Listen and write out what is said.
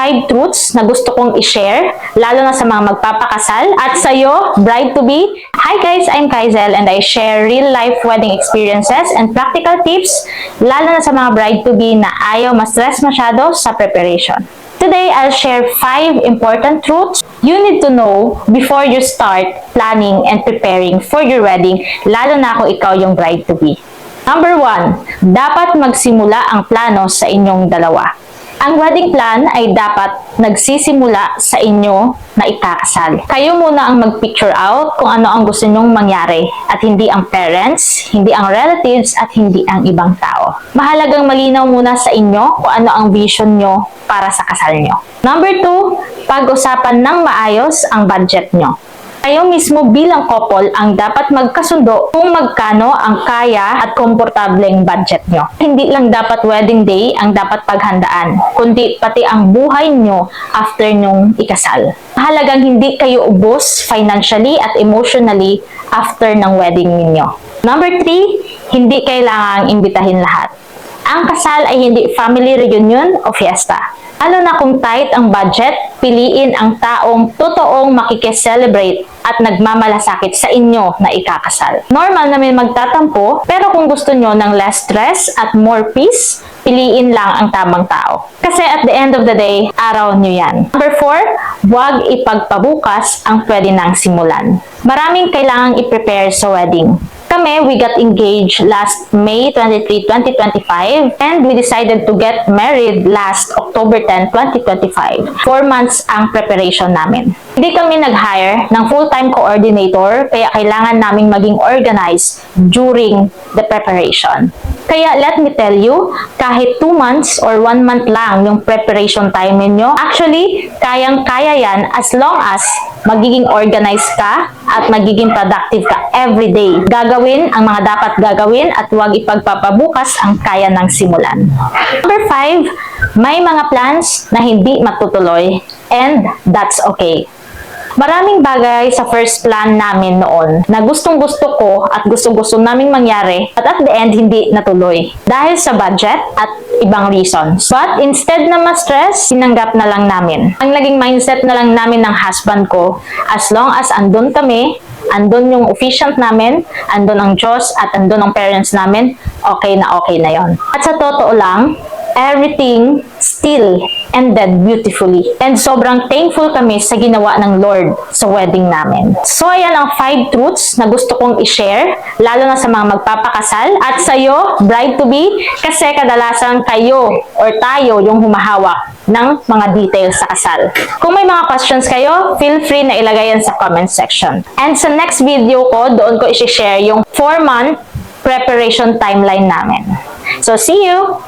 5 truths na gusto kong i-share, lalo na sa mga magpapakasal at sa'yo, bride-to-be. Hi guys, I'm Kaizel and I share real-life wedding experiences and practical tips, lalo na sa mga bride-to-be na ayaw ma-stress masyado sa preparation. Today, I'll share 5 important truths you need to know before you start planning and preparing for your wedding, lalo na kung ikaw yung bride-to-be. Number 1, dapat magsimula ang plano sa inyong dalawa. Ang wedding plan ay dapat nagsisimula sa inyo na ikakasal. Kayo muna ang mag-picture out kung ano ang gusto nyong mangyari at hindi ang parents, hindi ang relatives at hindi ang ibang tao. Mahalagang malinaw muna sa inyo kung ano ang vision nyo para sa kasal nyo. Number 2, pag-usapan ng maayos ang budget nyo. Kayo mismo bilang couple ang dapat magkasundo kung magkano ang kaya at komportableng budget nyo. Hindi lang dapat wedding day ang dapat paghandaan, kundi pati ang buhay nyo after nyong ikasal. Mahalagang hindi kayo ubos financially at emotionally after ng wedding ninyo. Number 3, hindi kailangang imbitahin lahat. Ang kasal ay hindi family reunion o fiesta. Lalo na kung tight ang budget, piliin ang taong totoong makikiselebrate at nagmamalasakit sa inyo na ikakasal. Normal na may magtatampo, pero kung gusto nyo ng less stress at more peace, piliin lang ang tamang tao. Kasi at the end of the day, araw nyo yan. Number 4, huwag ipagpabukas ang pwede nang simulan. Maraming kailangang i-prepare sa wedding. Kami, we got engaged last May 23, 2025 and we decided to get married last October 10, 2025. 4 months ang preparation namin. Hindi kami nag-hire ng full-time coordinator kaya kailangan naming maging organized during the preparation. Kaya let me tell you, kahit 2 months or 1 month lang yung preparation time ninyo, actually, kayang-kaya yan as long as magiging organized ka at magiging productive ka every day. Gagawin ang mga dapat gagawin at huwag ipagpapabukas ang kaya ng simulan. Number 5, may mga plans na hindi matutuloy and that's okay. Maraming bagay sa first plan namin noon na gustong-gusto ko at gustong-gusto naming mangyari at the end hindi natuloy dahil sa budget at ibang reasons. But instead na ma-stress, sinanggap na lang namin. Ang naging mindset na lang namin ng husband ko, as long as andun kami, andun yung officiant namin, andun ang Diyos at andun ang parents namin, okay na yon. At sa totoo lang, everything still ended beautifully. And sobrang thankful kami sa ginawa ng Lord sa wedding namin. So, ayan ang 5 truths na gusto kong i-share, lalo na sa mga magpapakasal at sa'yo, bride-to-be, kasi kadalasan kayo or tayo yung humahawak ng mga details sa kasal. Kung may mga questions kayo, feel free na ilagay yan sa comment section. And sa next video ko, doon ko i-share yung 4-month preparation timeline namin. So, see you!